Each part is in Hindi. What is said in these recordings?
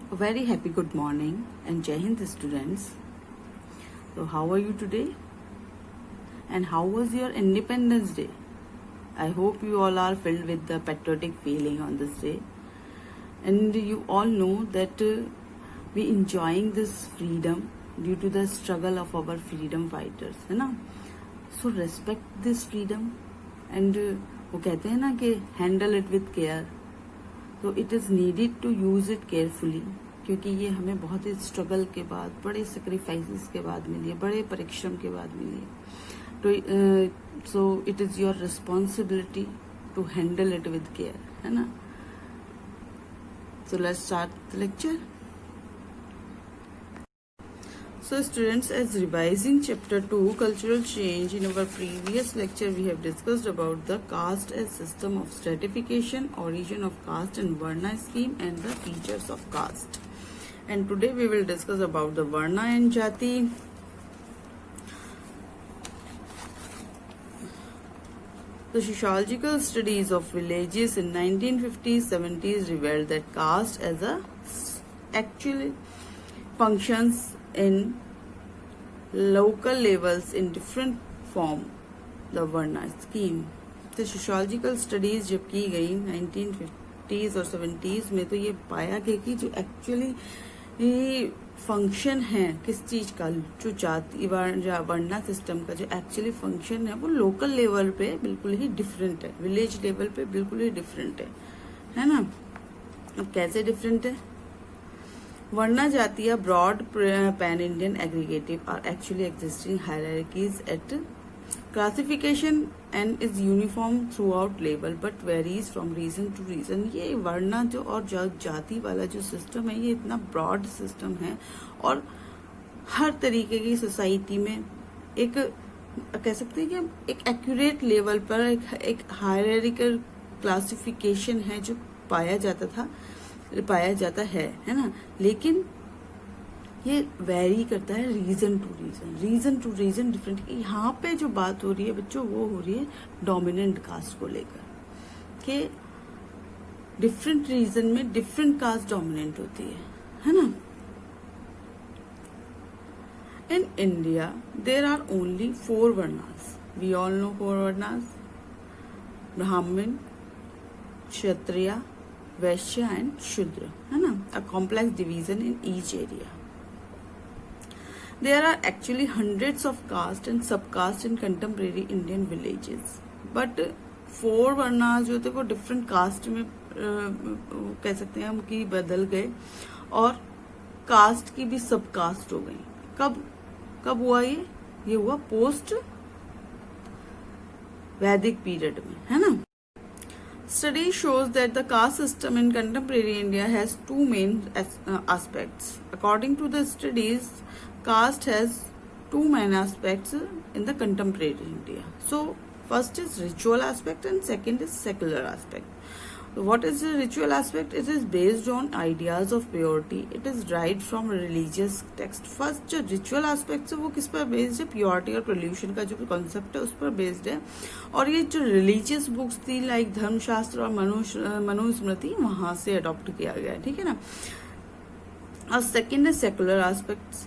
A very happy good morning and Jai Hind students. So how are you today? And how was your Independence Day? I hope you all are filled with the patriotic feeling on this day. And you all know that we enjoying this freedom due to the struggle of our freedom fighters, है ना? So respect this freedom and वो कहते हैं ना कि handle it with care. तो it is needed to use it carefully, क्योंकि ये हमें बहुत ही स्ट्रगल के बाद, बड़े सेक्रीफाइसेस के बाद मिली है, बड़े परिश्रम के बाद मिली है. तो so it is your responsibility to handle it with care, है ना. So let's start the lecture. So students, as revising chapter 2 cultural change, in our previous lecture we have discussed about the caste as system of stratification, origin of caste and Varna scheme and the features of caste. And today we will discuss about the Varna and Jati. The sociological studies of villages in 1950s 70s revealed that caste as a actually functions in local levels in different form, the Varna scheme. तो सोशोलॉजिकल स्टडीज जब की गई 1950s और 70s में, तो ये पाया गया कि जो एक्चुअली फंक्शन है किस चीज का, जो जाति वर्णा सिस्टम का जो एक्चुअली फंक्शन है वो लोकल लेवल पे बिल्कुल ही डिफरेंट है, विलेज लेवल पे बिल्कुल ही डिफरेंट है ना. अब कैसे डिफरेंट है? Varna Jatiya broad pan-Indian aggregative are actually existing hierarchies at classification and is uniform throughout label but varies from region to region. ये वर्णा जो और जाति वाला जो सिस्टम है ये इतना ब्रॉड सिस्टम है और हर तरीके की सोसाइटी में एक कह सकते हैं कि एक एक्यूरेट लेवल पर एक हायरार्किकल क्लासिफिकेशन है जो पाया जाता है ना. लेकिन ये वेरी करता है रीजन टू रीजन डिफरेंट. यहाँ पे जो बात हो रही है बच्चों वो हो रही है डोमिनेंट कास्ट को लेकर कि डिफरेंट रीजन में डिफरेंट कास्ट डोमिनेंट होती है ना. In India there are only 4 varnas. We all know 4 varnas: Brahmin, Kshatriya, Vaishya and Shudra, है ना. A complex division in each area. There are actually hundreds of caste and subcaste in contemporary Indian villages. But 4 varnas जो थे वो different caste में कह सकते हैं हम कि बदल गए और caste की भी subcaste हो गई. कब हुआ ये हुआ पोस्ट वैदिक पीरियड में, है ना. Study shows that the caste system in contemporary India has 2 main aspects. According to the studies, caste has 2 main aspects in the contemporary India. So, first is ritual aspect and second is secular aspect. What is the ritual aspect? It is based on ideas of purity. It is derived from religious text. First जो ritual aspect है वो किस पर based है? Purity और pollution का जो concept है उस पर based है. और ये जो religious books थी like धर्मशास्त्र और मनुस्मृति वहां से adopt किया गया है, ठीक है ना. और second है secular aspects.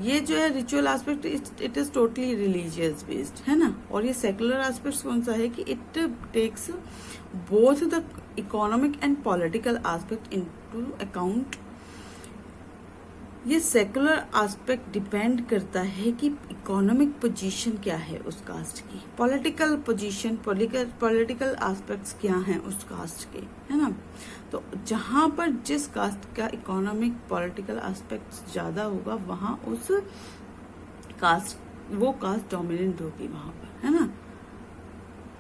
ये जो है ritual aspect it is totally religious based, है ना. और ये सेकुलर एस्पेक्ट कौन सा है कि it takes both the economic and political aspect into account. ये सेकुलर एस्पेक्ट डिपेंड करता है कि इकोनॉमिक पोजीशन क्या है उस कास्ट की, पॉलिटिकल पोजीशन, पॉलिटिकल एस्पेक्ट्स क्या हैं उस कास्ट के, है ना. तो जहां पर जिस कास्ट का इकोनॉमिक पॉलिटिकल एस्पेक्ट्स ज्यादा होगा वहां उस कास्ट वो कास्ट डोमिनेंट होगी वहां पर, है ना.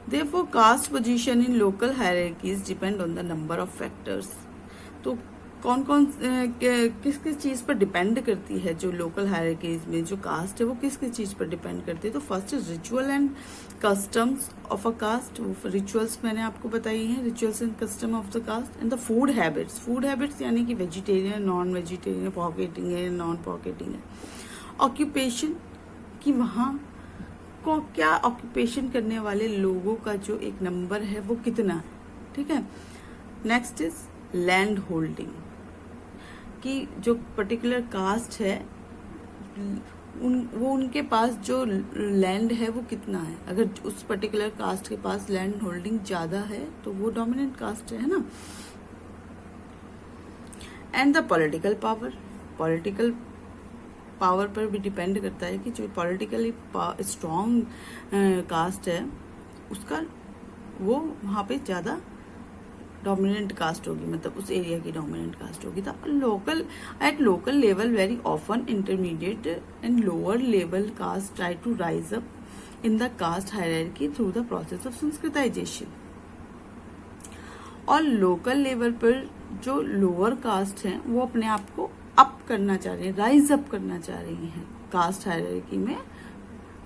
Therefore, caste position in local hierarchies depend on the number of factors. तो कौन किस चीज पर डिपेंड करती है जो लोकल हायरार्कीज में जो कास्ट है वो किस चीज पर डिपेंड करती है? तो first is ritual and customs of a caste. Rituals मैंने आपको बताई हैं, rituals and custom of the caste. And the food habits यानी कि वेजिटेरियन, नॉन वेजिटेरियन, पॉकेटिंग है, नॉन पॉकेटिंग है. ऑक्यूपेशन कि वहाँ को क्या ऑक्यूपेशन करने वाले लोगों का जो एक नंबर है वो कितना है, ठीक है. Next is land holding. कि जो पर्टिकुलर कास्ट है उनके पास जो लैंड है वो कितना है। अगर उस पर्टिकुलर कास्ट के पास लैंड होल्डिंग ज्यादा है तो वो डोमिनेंट कास्ट है ना। एंड द पॉलिटिकल पावर पर भी डिपेंड करता है कि जो पॉलिटिकली स्ट्रॉन्ग कास्ट है उसका वो वहां पे ज्यादा डोमिनेंट कास्ट होगी, मतलब उस एरिया की डोमिनेंट कास्ट होगी। At local level very often intermediate and lower level caste try to rise up in the caste hierarchy through the process of Sanskritisation. और लोकल लेवल पर जो लोअर कास्ट हैं वो अपने आप को अप करना चाह रही है, राइज अप करना चाह रही हैं कास्ट हायरार्की में।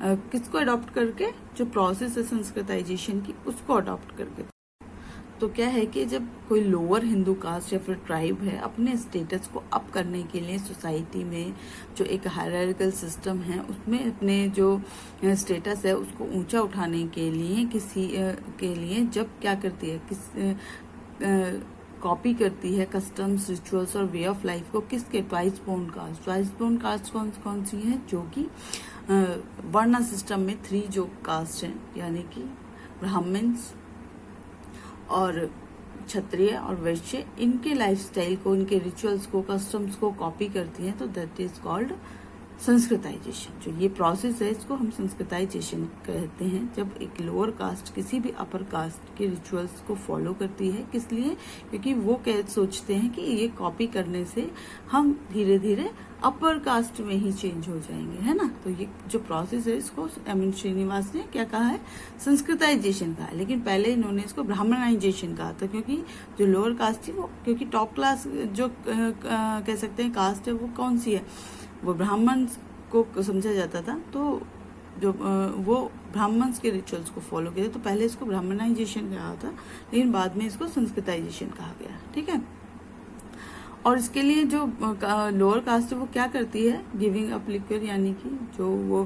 किसको अडॉप्ट करके? जो प्रोसेस है संस्कृताइजेशन की उसको अडॉप्ट करके। तो क्या है कि जब कोई लोअर हिंदू कास्ट या फिर ट्राइब है अपने स्टेटस को अप करने के लिए सोसाइटी में जो एक हायरार्किकल सिस्टम है उसमें अपने जो स्टेटस है उसको ऊंचा उठाने के लिए किसी के लिए जब क्या करती है, कॉपी करती है कस्टम्स, रिचुअल्स और वे ऑफ लाइफ को। किसके? ट्वाइस बोर्न कास्ट कौन सी है? जो कि वर्ण सिस्टम में 3 जो कास्ट हैं यानी कि ब्राह्मण्स और क्षत्रिय और वैश्य, इनके लाइफस्टाइल को, इनके रिचुअल्स को, कस्टम्स को कॉपी करती हैं। तो दैट इज कॉल्ड संस्कृताइजेशन। जो ये प्रोसेस है इसको हम संस्कृताइजेशन कहते हैं। जब एक लोअर कास्ट किसी भी अपर कास्ट के रिचुअल्स को फॉलो करती है, किस लिए? क्योंकि वो सोचते हैं कि ये कॉपी करने से हम धीरे धीरे अपर कास्ट में ही चेंज हो जाएंगे, है ना। तो ये जो प्रोसेस है इसको एम श्रीनिवास ने क्या कहा है? संस्कृताइजेशन कहा है। लेकिन पहले इन्होंने इसको ब्राह्मणाइजेशन कहा था, क्योंकि जो लोअर कास्ट थी वो, क्योंकि टॉप क्लास जो कह सकते हैं कास्ट है वो कौन सी है? वो ब्राह्मण्स को समझा जाता था। तो जो वो ब्राह्मण्स के रिचुअल्स को फॉलो किया, तो पहले इसको ब्राह्मणाइजेशन कहा था लेकिन बाद में इसको संस्कृताइजेशन कहा गया, ठीक है। और इसके लिए जो लोअर कास्ट है वो क्या करती है? गिविंग अप लिक्विड, यानी कि जो वो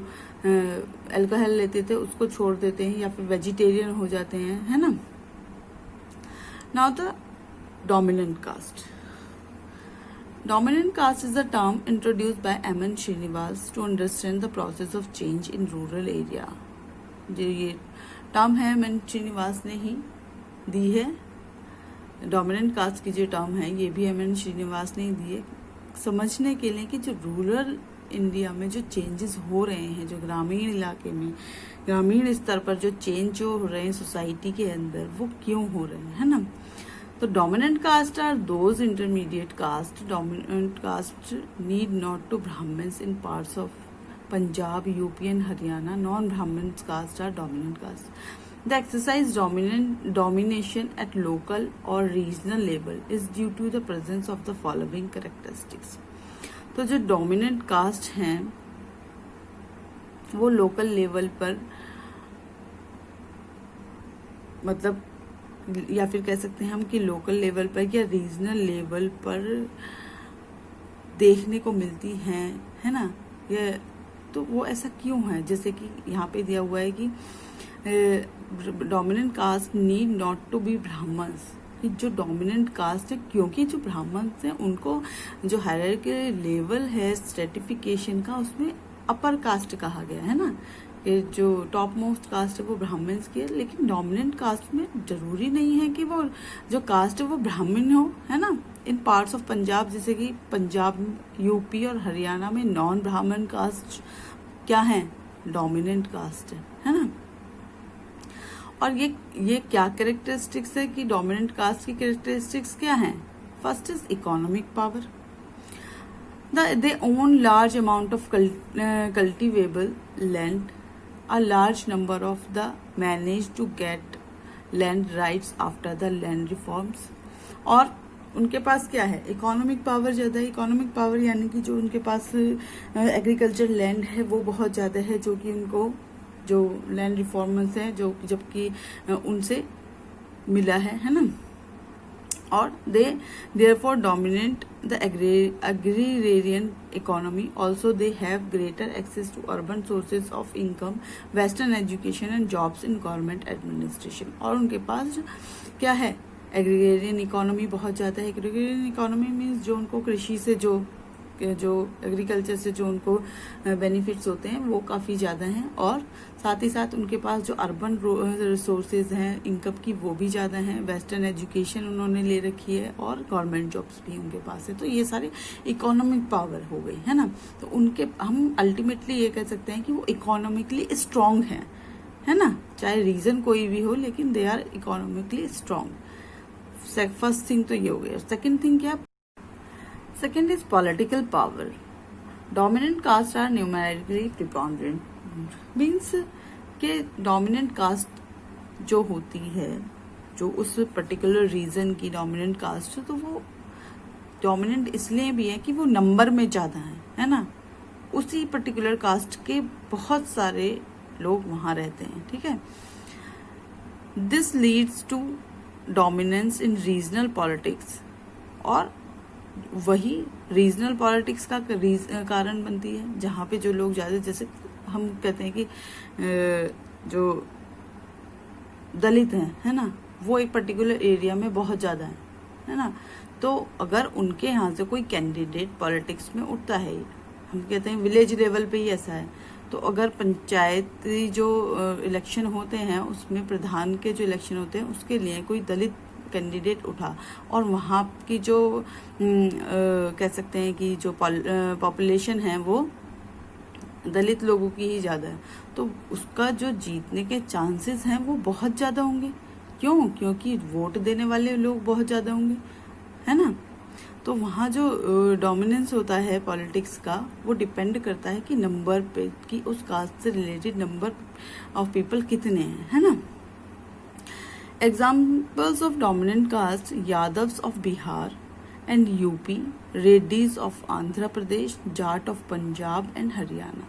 अल्कोहल लेते थे उसको छोड़ देते हैं या फिर वेजिटेरियन हो जाते हैं, है ना। Now the dominant caste. Dominant caste is a term introduced by M.N. Srinivas to understand the process of change in rural area. जो ये टर्म है M.N. श्रीनिवास ने ही दी है। डोमिनेंट कास्ट की जो टर्म है ये भी M.N. श्रीनिवास ने ही दी है, समझने के लिए कि जो रूरल इंडिया में जो चेंजेस हो रहे हैं, जो ग्रामीण इलाके में, ग्रामीण स्तर पर जो चेंज जो हो रहे हैं सोसाइटी के अंदर, वो क्यों हो रहे हैं, है ना। तो dominant caste are those intermediate caste. Dominant caste need not to Brahmins in parts of Punjab, UP and Haryana. Non-Brahmin caste are dominant caste. The exercise domination at local or regional level is due to the presence of the following characteristics. तो जो dominant caste हैं वो local level पर, मतलब या फिर कह सकते हैं हम कि लोकल लेवल पर या रीजनल लेवल पर देखने को मिलती हैं, है ना। ये तो वो ऐसा क्यों है? जैसे कि यहाँ पे दिया हुआ है कि dominant caste need not to be Brahmins, कि जो डोमिनेंट कास्ट है, क्योंकि जो ब्राह्मण्स हैं उनको जो हायरार्की लेवल है स्ट्रेटिफिकेशन का उसमें अपर कास्ट कहा गया है ना। जो टॉप मोस्ट कास्ट है वो ब्राह्मण्स की है, लेकिन डोमिनेंट कास्ट में जरूरी नहीं है कि वो जो कास्ट है वो ब्राह्मण हो, है ना। इन पार्ट्स ऑफ पंजाब, जैसे कि पंजाब, यूपी और हरियाणा में नॉन ब्राह्मण कास्ट क्या है? डोमिनेंट कास्ट है ना। और ये क्या कैरेक्टरिस्टिक्स है कि डोमिनेंट कास्ट की कैरेक्टरिस्टिक्स क्या हैं? First is economic power. They own large amount of cultivable land. A large number of the managed to get land rights after the land reforms. और उनके पास क्या है? इकोनॉमिक पावर ज्यादा है। इकोनॉमिक पावर यानी कि जो उनके पास एग्रीकल्चर लैंड है वो बहुत ज्यादा है, जो कि उनको जो लैंड रिफॉर्म्स है जो जबकि उनसे मिला है ना। और they therefore dominate the agrarian economy. Also they have greater access to urban sources of income, western education and jobs in government administration. और उनके पास क्या है? एग्रीगेरियन इकोनॉमी बहुत ज़्यादा है। एग्रीगेरियन इकोनॉमी मीन्स जो उनको कृषि से जो एग्रीकल्चर से जो उनको बेनिफिट्स होते हैं वो काफ़ी ज़्यादा हैं, और साथ ही साथ उनके पास जो अर्बन रिसोर्सेज हैं इनकम की वो भी ज़्यादा हैं। वेस्टर्न एजुकेशन उन्होंने ले रखी है और गवर्नमेंट जॉब्स भी उनके पास है। तो ये सारे इकोनॉमिक पावर हो गई है ना। तो उनके हम अल्टीमेटली ये कह सकते हैं कि वो इकोनॉमिकली स्ट्रांग हैं, है ना, चाहे रीजन कोई भी हो लेकिन they are economically strong. First thing तो ये हो गया। सेकेंड थिंग क्या? Second is political power. Dominant caste are numerically preponderant, means के डोमिनेंट कास्ट जो होती है, जो उस पर्टिकुलर रीजन की डोमिनेंट कास्ट, तो वो डोमिनेंट इसलिए भी है कि वो नंबर में ज्यादा है ना। उसी पर्टिकुलर कास्ट के बहुत सारे लोग वहां रहते हैं, ठीक है। This leads to dominance in regional politics, और वही रीजनल पॉलिटिक्स का कारण बनती है, जहाँ पे जो लोग ज्यादा, जैसे हम कहते हैं कि जो दलित हैं, है ना, वो एक पर्टिकुलर एरिया में बहुत ज्यादा है ना। तो अगर उनके यहाँ से कोई कैंडिडेट पॉलिटिक्स में उठता है, हम कहते हैं विलेज लेवल पे ही ऐसा है, तो अगर पंचायती जो इलेक्शन होते हैं उसमें प्रधान के जो इलेक्शन होते हैं उसके लिए कोई दलित कैंडिडेट उठा, और वहाँ की जो कह सकते हैं कि जो पॉपुलेशन है वो दलित लोगों की ही ज़्यादा है, तो उसका जो जीतने के चांसेस हैं वो बहुत ज़्यादा होंगे। क्यों? क्योंकि वोट देने वाले लोग बहुत ज़्यादा होंगे, है ना। तो वहाँ जो डोमिनेंस होता है पॉलिटिक्स का, वो डिपेंड करता है कि नंबर पे, कि उस कास्ट से रिलेटेड नंबर ऑफ पीपल कितने हैं, है ना। Examples of dominant caste: Yadavs of Bihar and UP, Reddis of Andhra Pradesh, Jat of Punjab and Haryana।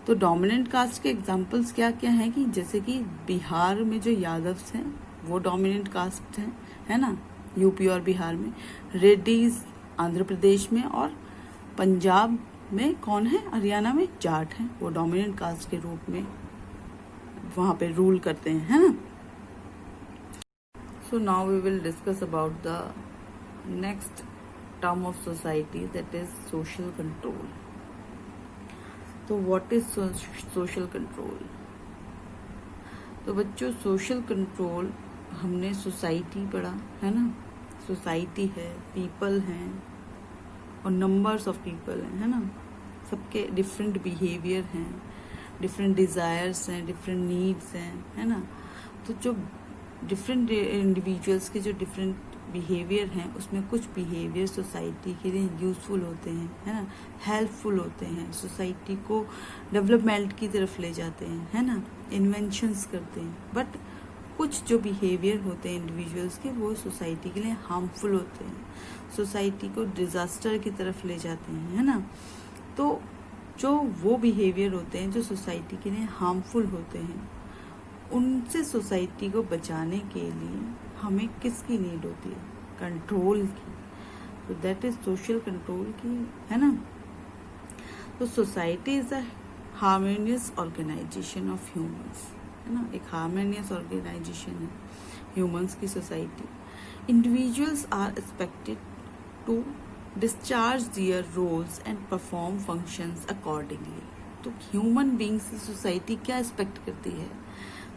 तो डोमिनेंट कास्ट के एग्जाम्पल्स क्या क्या हैं कि जैसे कि बिहार में जो यादव्स हैं वो डोमिनेंट कास्ट हैं, है ना, यूपी और बिहार में। रेड्डीज आंध्र प्रदेश में, और पंजाब में कौन है? हरियाणा में जाट हैं, वो डोमिनेंट कास्ट के रूप में वहाँ पे रूल करते हैं, है ना। So now we will discuss about the next term of society, that is social control. So what is social control? तो बच्चों social control हमने सोसाइटी पढ़ा है ना। सोसाइटी है, पीपल हैं और नंबर्स ऑफ पीपल हैं, है ना। सबके डिफरेंट बिहेवियर हैं, डिफरेंट डिजायर्स हैं, डिफरेंट नीड्स हैं, है ना। तो जो डिफरेंट इंडिविजुअल्स के जो डिफरेंट बिहेवियर हैं, उसमें कुछ बिहेवियर सोसाइटी के लिए यूजफुल होते हैं, है ना, हेल्पफुल होते हैं, सोसाइटी को डेवलपमेंट की तरफ ले जाते हैं, है ना, इन्वेंशंस करते हैं। बट कुछ जो बिहेवियर होते हैं इंडिविजुअल्स के, वो सोसाइटी के लिए हार्मफुल होते हैं, सोसाइटी को डिजास्टर की तरफ ले जाते हैं, है ना। तो जो वो बिहेवियर होते हैं जो सोसाइटी के लिए हार्मफुल होते हैं, उनसे सोसाइटी को बचाने के लिए हमें किसकी नीड होती है? कंट्रोल की। तो दैट इज सोशल कंट्रोल की, है ना। तो society is a harmonious organisation of humans, है ना, एक हार्मोनियस ऑर्गेनाइजेशन है ह्यूमंस की society. Individuals are expected to discharge their roles and perform functions accordingly. तो ह्यूमन बींग्स से सोसाइटी क्या एक्सपेक्ट करती है?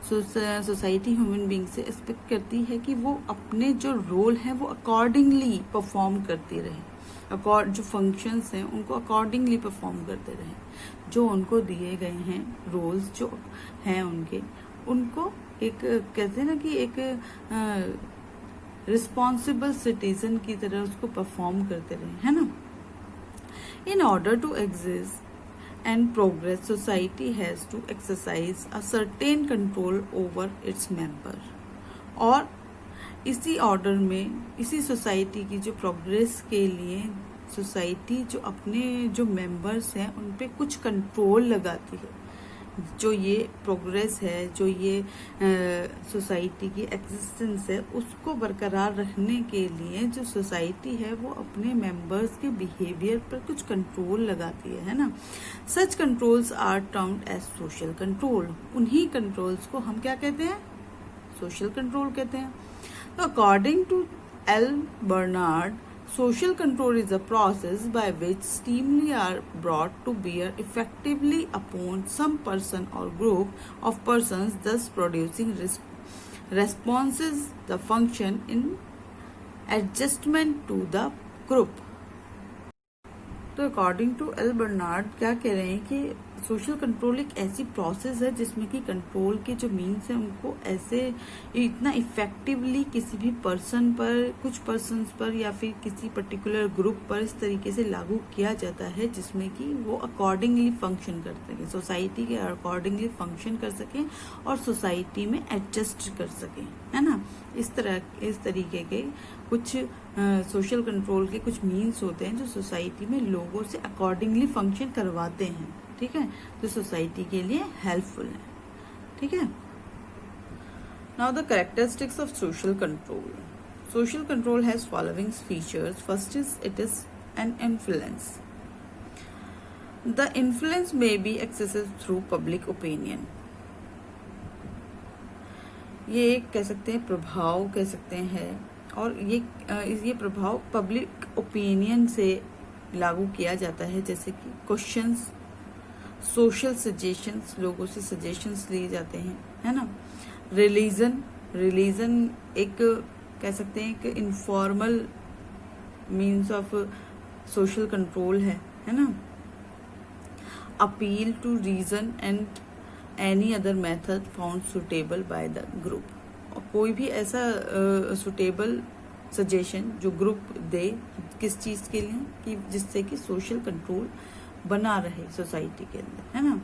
सोसाइटी ह्यूमन बींग से एक्सपेक्ट करती है कि वो अपने जो रोल है वो अकॉर्डिंगली परफॉर्म करते रहे, जो फंक्शंस हैं उनको अकॉर्डिंगली परफॉर्म करते रहे, जो उनको दिए गए हैं रोल्स जो हैं उनको एक कहते हैं ना कि एक रिस्पॉन्सिबल सिटीजन की तरह उसको परफॉर्म करते रहे, है ना। In order to exist and progress, society has to exercise a certain control over its member। और इसी ऑर्डर में, इसी सोसाइटी की जो प्रोग्रेस के लिए सोसाइटी जो अपने जो मेंबर्स हैं उन पे कुछ कंट्रोल लगाती है। जो ये प्रोग्रेस है, जो ये सोसाइटी की एग्जिस्टेंस है, उसको बरकरार रखने के लिए जो सोसाइटी है वो अपने मेंबर्स के बिहेवियर पर कुछ कंट्रोल लगाती है ना। Such controls are termed as social control. उन्हीं कंट्रोल्स को हम क्या कहते हैं? सोशल कंट्रोल कहते हैं। According to L. Bernard, social control is a process by which stimuli are brought to bear effectively upon some person or group of persons, thus producing responses the function in adjustment to the group. तो अकॉर्डिंग टू एल बर्नार्ड क्या कह रहे हैं कि सोशल कंट्रोल एक ऐसी प्रोसेस है जिसमें कि कंट्रोल के जो मीन्स हैं उनको ऐसे इतना इफेक्टिवली किसी भी पर्सन पर, कुछ पर्सन्स पर या फिर किसी पर्टिकुलर ग्रुप पर इस तरीके से लागू किया जाता है जिसमें कि वो अकॉर्डिंगली फंक्शन कर सकें, सोसाइटी के अकॉर्डिंगली फंक्शन कर सकें और सोसाइटी में एडजस्ट कर सकें, है ना। इस तरीके के कुछ सोशल कंट्रोल के कुछ मीन्स होते हैं जो सोसाइटी में लोगों से अकॉर्डिंगली फंक्शन करवाते हैं, ठीक है, जो सोसाइटी के लिए हेल्पफुल है, ठीक है। Now the characteristics of social control. Social control has following features. First is it is an influence. The influence may be exercised through public opinion. ये कह सकते हैं प्रभाव कह सकते हैं, और ये प्रभाव पब्लिक ओपिनियन से लागू किया जाता है, जैसे कि क्वेश्चंस, सोशल सजेशंस, लोगों से सजेशंस लिए जाते हैं, है ना। रिलीजन एक कह सकते हैं एक informal means of social control है ना। Appeal to reason and any other method found suitable by the group, और कोई भी ऐसा सुटेबल सजेशन जो ग्रुप दे किस चीज के लिए कि जिससे कि सोशल कंट्रोल बना रहे सोसाइटी के अंदर, है ना।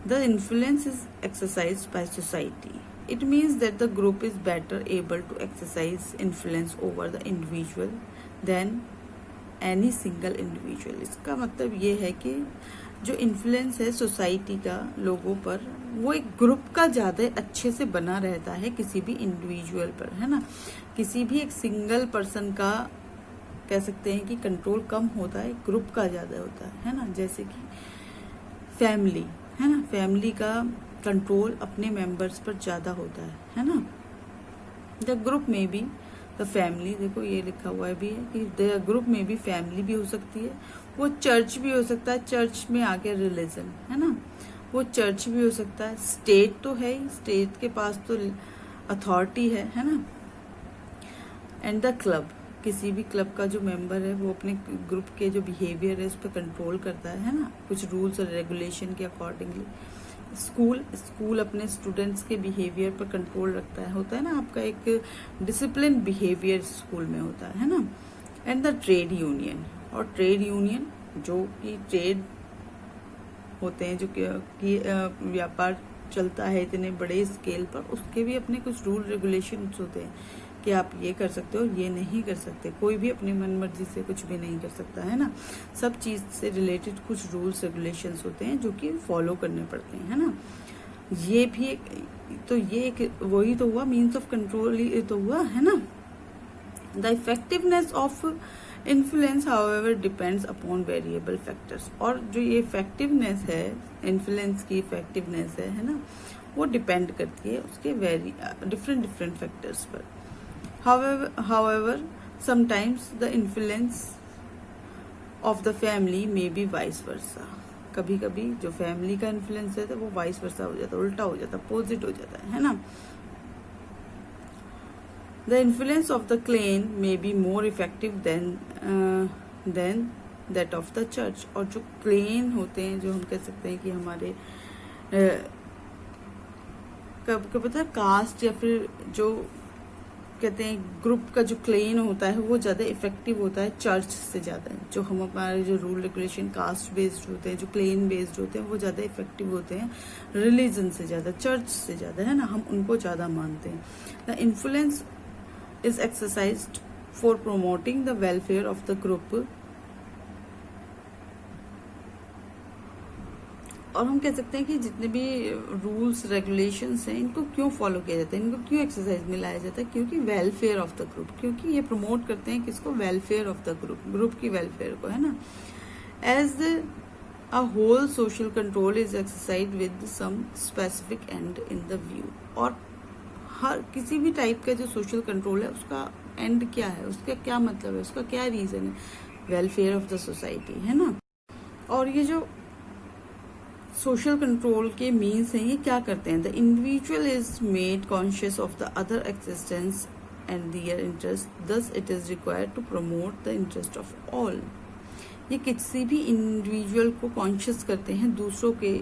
The influence is exercised by society. It means that the group is better able to exercise influence over the individual than any single individual. इसका मतलब ये है कि जो इन्फ्लुएंस है सोसाइटी का लोगों पर, वो एक ग्रुप का ज्यादा अच्छे से बना रहता है किसी भी इंडिविजुअल पर, है ना। किसी भी एक सिंगल पर्सन का कह सकते हैं कि कंट्रोल कम होता है, ग्रुप का ज्यादा होता है ना। जैसे कि फैमिली है ना, फैमिली का कंट्रोल अपने मेंबर्स पर ज्यादा होता है ना। द ग्रुप में भी द फैमिली, देखो ये लिखा हुआ है भी है कि द ग्रुप में भी फैमिली भी हो सकती है, वो चर्च भी हो सकता है, चर्च में आके रिलीजन, है ना, वो चर्च भी हो सकता है, स्टेट तो है ही, स्टेट के पास तो अथॉरिटी है ना। एंड द क्लब, किसी भी क्लब का जो मेंबर है वो अपने ग्रुप के जो बिहेवियर है उस पर कंट्रोल करता है ना, कुछ रूल्स और रेगुलेशन के अकॉर्डिंगली। स्कूल अपने स्टूडेंट्स के बिहेवियर पर कंट्रोल रखता है, होता है ना आपका एक डिसिप्लिन बिहेवियर स्कूल में होता है ना। एंड द ट्रेड यूनियन, और ट्रेड यूनियन जो कि ट्रेड होते हैं, जो कि व्यापार चलता है इतने बड़े स्केल पर, उसके भी अपने कुछ रूल रेगुलेशन होते हैं कि आप ये कर सकते हो, ये नहीं कर सकते, कोई भी अपनी मन मर्जी से कुछ भी नहीं कर सकता, है ना। सब चीज से रिलेटेड कुछ रूल्स रेगुलेशंस होते हैं जो कि फॉलो करने पड़ते हैं, है ना। ये भी एक वही तो हुआ मीन्स ऑफ कंट्रोल ही तो हुआ, है ना। The effectiveness of influence however depends upon variable factors, और जो ये इफेक्टिवनेस है, इन्फ्लुएंस की इफेक्टिवनेस है ना, वो डिपेंड करती है उसके डिफरेंट फैक्टर्स पर. However, sometimes the influence of the family may be vice versa. कभी कभी जो फैमिली का इन्फ्लुएंस है तो वो वाइस वर्सा हो जाता है, उल्टा हो जाता है, अपोजिट हो जाता है ना. The influence of the clan may be more effective than that of the church. और जो क्लेन होते हैं, जो हम कह सकते हैं कि हमारे कब पता है कास्ट या फिर जो कहते हैं ग्रुप का जो क्लेन होता है वो ज्यादा इफेक्टिव होता है चर्च से ज्यादा. जो हम हमारे जो रूल रेगुलेशन कास्ट बेस्ड होते हैं, जो क्लेन बेस्ड होते हैं, वो ज्यादा इफेक्टिव होते हैं रिलीजन से ज्यादा, चर्च से ज्यादा, है ना. हम उनको ज्यादा मानते हैं. The influence is exercised for promoting the welfare of the group. और हम कह सकते हैं कि जितने भी रूल्स रेगुलेशंस हैं इनको क्यों फॉलो किया जाता है, इनको क्यों एक्सरसाइज में लाया जाता है, क्योंकि वेलफेयर ऑफ द ग्रुप, क्योंकि ये प्रमोट करते हैं किसको, वेलफेयर ऑफ द ग्रुप की वेलफेयर को, है ना. As a whole social control is exercise with some specific end in the view. और हर किसी भी टाइप का जो सोशल कंट्रोल है उसका एंड क्या है, उसका क्या मतलब है, उसका क्या रीजन है, वेलफेयर ऑफ द सोसाइटी, है ना। और ये जो सोशल कंट्रोल के मीन्स हैं ये क्या करते हैं, the individual is made conscious of the other existence and their interest, thus it is required to promote the interest of all. ये किसी भी इंडिविजुअल को कॉन्शियस करते हैं दूसरों के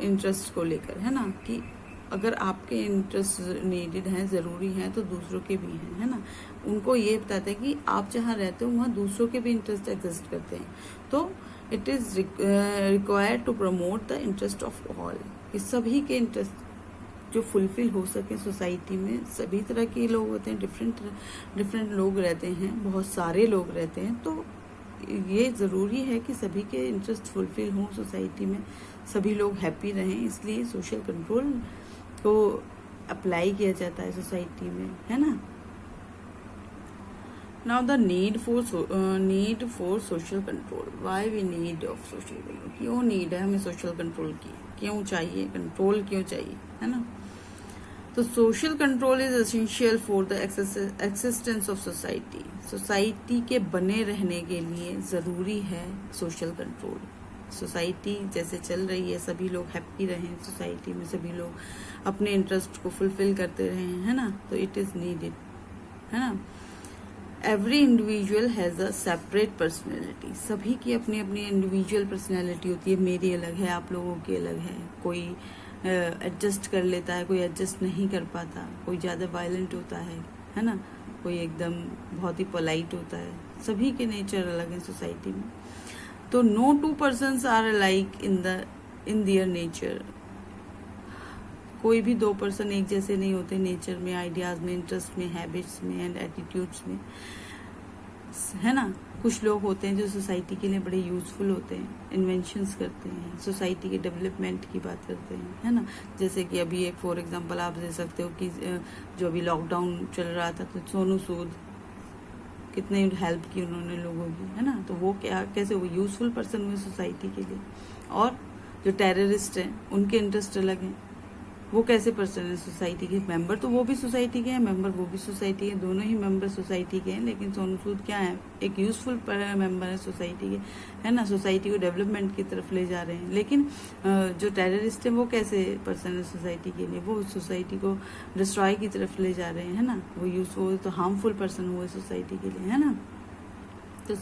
इंटरेस्ट को लेकर, है ना, कि अगर आपके इंटरेस्ट नीडेड हैं, ज़रूरी हैं, तो दूसरों के भी हैं, है ना। उनको ये बताते हैं कि आप जहाँ रहते हो वहाँ दूसरों के भी इंटरेस्ट एग्जिस्ट करते हैं, तो it is required to promote the interest of all, कि सभी के इंटरेस्ट जो फुलफिल हो सके सोसाइटी में। सभी तरह के लोग होते हैं, डिफरेंट लोग रहते हैं, बहुत सारे लोग रहते हैं, तो ये ज़रूरी है कि सभी के इंटरेस्ट फुलफिल हों सोसाइटी में, सभी लोग हैप्पी रहें, इसलिए सोशल कंट्रोल को अप्लाई किया जाता है सोसाइटी में, है ना। Now the need for social control, why we need of social control, क्यों नीड है हमें सोशल कंट्रोल की, क्यों चाहिए कंट्रोल, क्यों चाहिए, है ना। तो social control is essential for the existence of society, society के बने रहने के लिए ज़रूरी है सोशल कंट्रोल। सोसाइटी जैसे चल रही है, सभी लोग हैप्पी रहें सोसाइटी में, सभी लोग अपने इंटरेस्ट को फुलफिल करते रहें, है ना, तो इट इज़ नीडेड, है ना। Every individual has a separate personality, सभी की अपनी अपनी इंडिविजुअल पर्सनैलिटी होती है, मेरी अलग है, आप लोगों की अलग है, कोई एडजस्ट कर लेता है, कोई एडजस्ट नहीं कर पाता, कोई ज़्यादा वायलेंट होता है ना, कोई एकदम बहुत ही पोलाइट होता है, सभी के नेचर अलग हैं सोसाइटी में। तो no two persons are alike in their nature, कोई भी दो पर्सन एक जैसे नहीं होते नेचर में, आइडियाज में, इंटरेस्ट में, हैबिट्स में एंड एटीट्यूड्स में, है ना। कुछ लोग होते हैं जो सोसाइटी के लिए बड़े यूजफुल होते हैं, इन्वेंशंस करते हैं, सोसाइटी के डेवलपमेंट की बात करते हैं, है ना। जैसे कि अभी एक फॉर एग्जांपल आप दे सकते हो कि जो अभी लॉकडाउन चल रहा था, तो सोनू सूद कितने हेल्प की उन्होंने लोगों की, है ना। तो वो क्या, कैसे वो यूजफुल पर्सन हुए सोसाइटी के लिए। और जो टेररिस्ट हैं उनके इंटरेस्ट अलग हैं, वो कैसे पर्सन है सोसाइटी के मेंबर, तो वो भी सोसाइटी के हैं, मेंबर वो भी सोसाइटी के, दोनों ही मेंबर सोसाइटी के हैं। लेकिन सोनू सूद क्या है, एक यूजफुल मेंबर है सोसाइटी के, है ना, सोसाइटी को डेवलपमेंट की तरफ ले जा रहे हैं। लेकिन जो टेररिस्ट है वो कैसे पर्सन है सोसाइटी के लिए, वो सोसाइटी को डिस्ट्रॉय की तरफ ले जा रहे हैं, है ना। वो तो हार्मफुल पर्सन हुए सोसाइटी के लिए, है ना। तो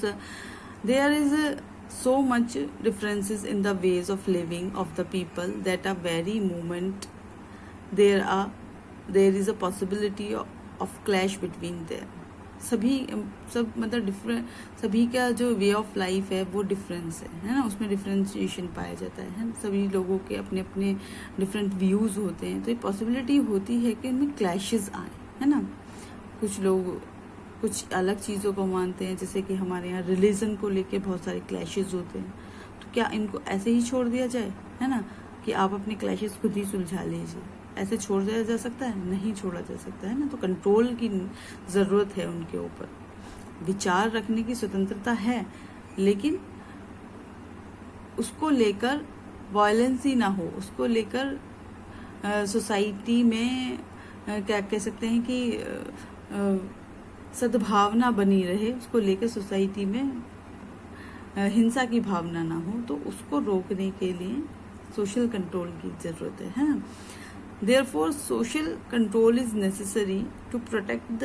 there is so much differences in the ways of living of the people that a very moment there is a possibility of clash between them. सब मतलब डिफरेंट, सभी का जो वे ऑफ लाइफ है वो डिफरेंस है ना, उसमें डिफरेंशिएशन पाया जाता है। सभी लोगों के अपने अपने डिफरेंट व्यूज होते हैं, तो ये पॉसिबिलिटी होती है कि उनमें क्लैशेस आए, है ना। कुछ लोग कुछ अलग चीज़ों को मानते हैं, जैसे कि हमारे यहाँ रिलीजन को लेके बहुत सारे क्लैशेस होते हैं, तो क्या इनको ऐसे ही छोड़ दिया जाए, है ना, कि आप अपने क्लैशेस खुद ही सुलझा लीजिए, ऐसे छोड़ दिया जा सकता है? नहीं छोड़ा जा सकता, है ना। तो कंट्रोल की ज़रूरत है उनके ऊपर, विचार रखने की स्वतंत्रता है, लेकिन उसको लेकर वायलेंस ही ना हो, उसको लेकर सोसाइटी में क्या कह सकते हैं कि सद्भावना बनी रहे, उसको लेकर सोसाइटी में हिंसा की भावना ना हो, तो उसको रोकने के लिए सोशल कंट्रोल की जरूरत है ना। Therefore social control is necessary to protect the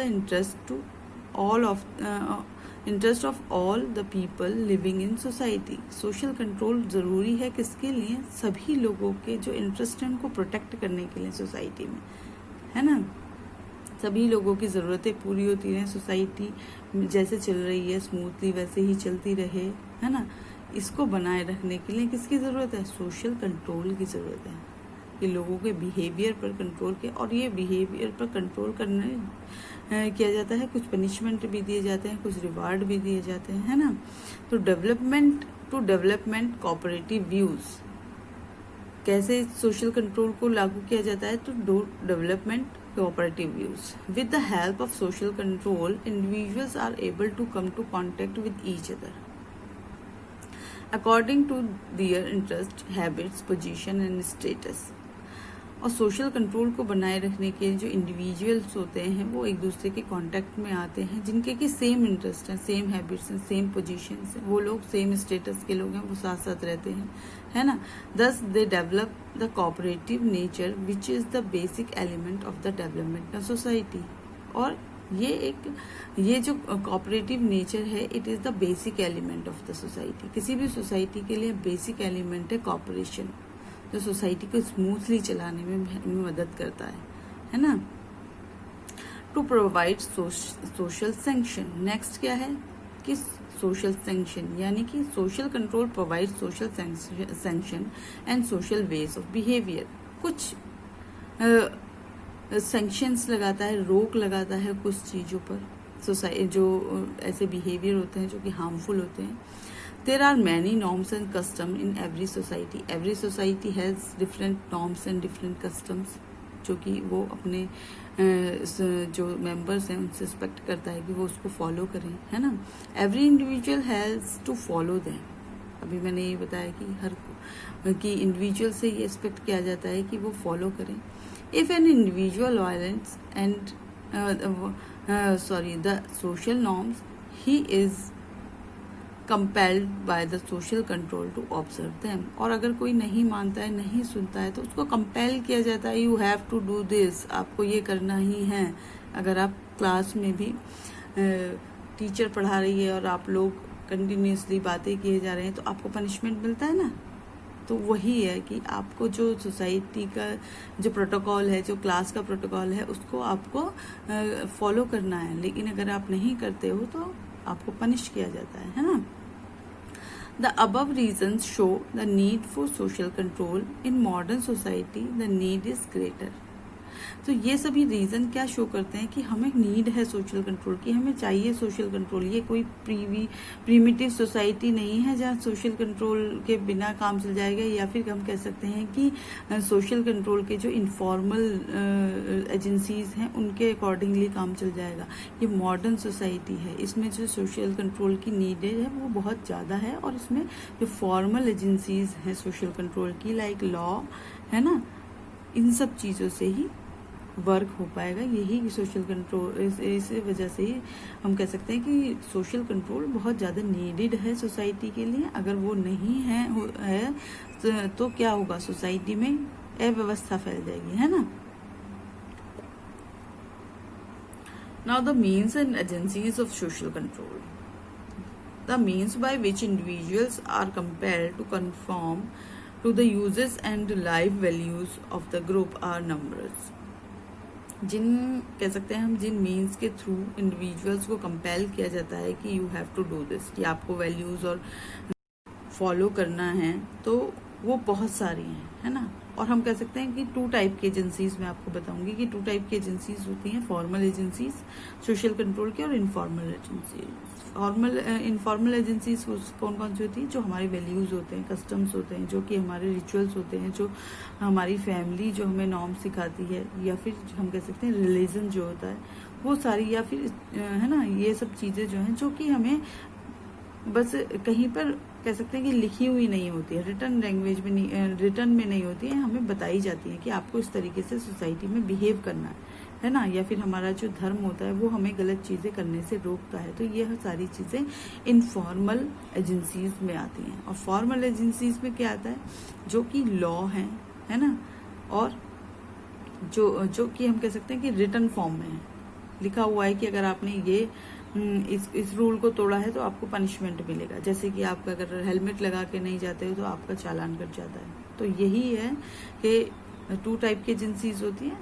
interest of all the people living in society. Social control जरूरी है किसके लिए? सभी लोगों के जो इंटरेस्ट है उनको प्रोटेक्ट करने के लिए सोसाइटी में, है ना। सभी लोगों की ज़रूरतें पूरी होती रहें, सोसाइटी जैसे चल रही है स्मूथली वैसे ही चलती रहे, है ना। इसको बनाए रखने के लिए किसकी ज़रूरत है? सोशल कंट्रोल की ज़रूरत है, कि लोगों के बिहेवियर पर कंट्रोल किया, और ये बिहेवियर पर कंट्रोल करने किया जाता है, कुछ पनिशमेंट भी दिए जाते हैं, कुछ रिवार्ड भी दिए जाते हैं, है ना। तो डेवलपमेंट कोऑपरेटिव व्यूज़, कैसे सोशल कंट्रोल को लागू किया जाता है? तो development cooperative views. With the help of social control, individuals are able to come to contact with each other according to their interest, habits, position and status. और सोशल कंट्रोल को बनाए रखने के जो इंडिविजुअल्स होते हैं वो एक दूसरे के कांटेक्ट में आते हैं, जिनके की सेम इंटरेस्ट हैं, सेम हैबिट्स हैं, सेम पोजीशंस हैं, वो लोग सेम स्टेटस के लोग हैं, वो साथ साथ रहते हैं, है ना। Thus they develop the cooperative nature which is the basic element of the development of society. और ये जो कोऑपरेटिव नेचर है, it is the basic element of the society. किसी भी सोसाइटी के लिए बेसिक एलिमेंट है कोऑपरेशन, जो सोसाइटी को स्मूथली चलाने में मदद करता है ना। To provide social sanction, next क्या है कि सोशल सैंक्शन, यानी कि social control provide social sanction and social ways of behaviour. कुछ सैंक्शंस लगाता है, रोक लगाता है कुछ चीजों पर, सोसाइटी जो ऐसे बिहेवियर होते हैं जो कि हार्मफुल होते हैं। There are many norms and customs in every society. Every society has different norms and different customs, जो कि वो अपने जो मेंबर्स हैं उनसे एक्सपेक्ट करता है कि वो उसको फॉलो करें, है ना। Every individual has to follow them. अभी मैंने ये बताया कि इंडिविजुअल से ये एक्सपेक्ट किया जाता है कि वो फॉलो करें। If an individual violates the social norms, he is compelled by the social control to observe them. और अगर कोई नहीं मानता है, नहीं सुनता है, तो उसको कंपेल किया जाता है, you have to do this, आपको ये करना ही है। अगर आप क्लास में भी टीचर पढ़ा रही है और आप लोग कंटिन्यूसली बातें किए जा रहे हैं तो आपको पनिशमेंट मिलता है ना। तो वही है कि आपको जो सोसाइटी का जो प्रोटोकॉल है, जो क्लास का प्रोटोकॉल है, उसको आपको फॉलो करना है। लेकिन अगर आप नहीं करते हो तो आपको पनिश किया जाता है ना। The above reasons show the need for social control in modern society, the need is greater. तो ये सभी रीजन क्या शो करते हैं कि हमें नीड है सोशल कंट्रोल की, हमें चाहिए सोशल कंट्रोल। ये कोई प्रीमिटिव सोसाइटी नहीं है जहाँ सोशल कंट्रोल के बिना काम चल जाएगा, या फिर हम कह सकते हैं कि सोशल कंट्रोल के जो इनफॉर्मल एजेंसीज हैं उनके अकॉर्डिंगली काम चल जाएगा। ये मॉडर्न सोसाइटी है, इसमें जो सोशल कंट्रोल की नीड है वो बहुत ज़्यादा है, और इसमें जो फॉर्मल एजेंसीज हैं सोशल कंट्रोल की, लाइक लॉ, है ना, इन सब चीज़ों से ही वर्क हो पाएगा। यही सोशल कंट्रोल, इस वजह से ही हम कह सकते हैं कि सोशल कंट्रोल बहुत ज़्यादा नीडेड है सोसाइटी के लिए। अगर वो नहीं है तो क्या होगा, सोसाइटी में अव्यवस्था फैल जाएगी, है ना। Now the means and agencies of social control, the means by which individuals are compelled to conform to the uses and life values of the group are numerous. जिन कह सकते हैं हम जिन मीन्स के थ्रू इंडिविजुअल्स को कंपेल किया जाता है कि you have to do this, कि आपको वैल्यूज और फॉलो करना है, तो वो बहुत सारी हैं, है ना। और हम कह सकते हैं कि 2 टाइप की एजेंसीज मैं आपको बताऊंगी कि 2 टाइप की एजेंसीज होती हैं, फॉर्मल एजेंसीज सोशल कंट्रोल की और इनफॉर्मल एजेंसीज। इनफॉर्मल एजेंसीज कौन कौन सी होती है, जो हमारे वैल्यूज होते हैं, कस्टम्स होते हैं, जो कि हमारे रिचुअल्स होते हैं, जो हमारी फैमिली जो हमें नॉर्म सिखाती है, या फिर हम कह सकते हैं रिलीजन जो होता है वो सारी, या फिर है ना, ये सब चीजें जो हैं जो कि हमें बस कहीं पर कह सकते हैं कि लिखी हुई नहीं होती है, रिटर्न लैंग्वेज में नहीं, रिटर्न में नहीं होती है, हमें बताई जाती है कि आपको इस तरीके से सोसाइटी में बिहेव करना है ना। या फिर हमारा जो धर्म होता है वो हमें गलत चीजें करने से रोकता है। तो ये सारी चीजें इनफॉर्मल एजेंसीज में आती हैं। और फॉर्मल एजेंसीज में क्या आता है, जो कि लॉ है ना, और जो कि हम कह सकते हैं कि रिटर्न फॉर्म में है, लिखा हुआ है कि अगर आपने ये इस रूल को तोड़ा है तो आपको पनिशमेंट मिलेगा। जैसे कि आप अगर हेलमेट लगा के नहीं जाते हो तो आपका चालान कट जाता है। तो यही है कि 2 टाइप की एजेंसीज होती हैं,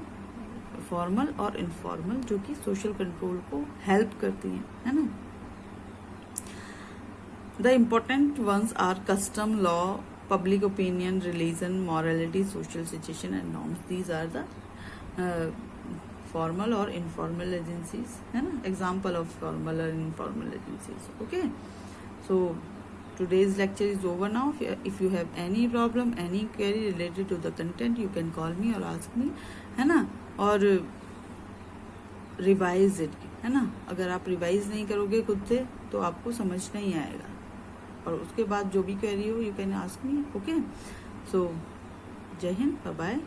फॉर्मल और इनफॉर्मल, जो कि सोशल कंट्रोल को हेल्प करती हैं, है ना। The important ones are custom, law, public opinion, religion, morality, social situation and norms. These are the formal और इनफॉर्मल एजेंसीज, है ना, एग्जाम्पल ऑफ फॉर्मल और informal agencies. Okay, so today's lecture is over now. If you have any problem, any query related to the content, you can call me or ask me, है ना। और रिवाइज इट, है ना। अगर आप रिवाइज नहीं करोगे खुद से तो आपको समझ नहीं आएगा, और उसके बाद जो भी क्वेरी हो you can ask me. Okay, so जय हिंद, बाय बाय।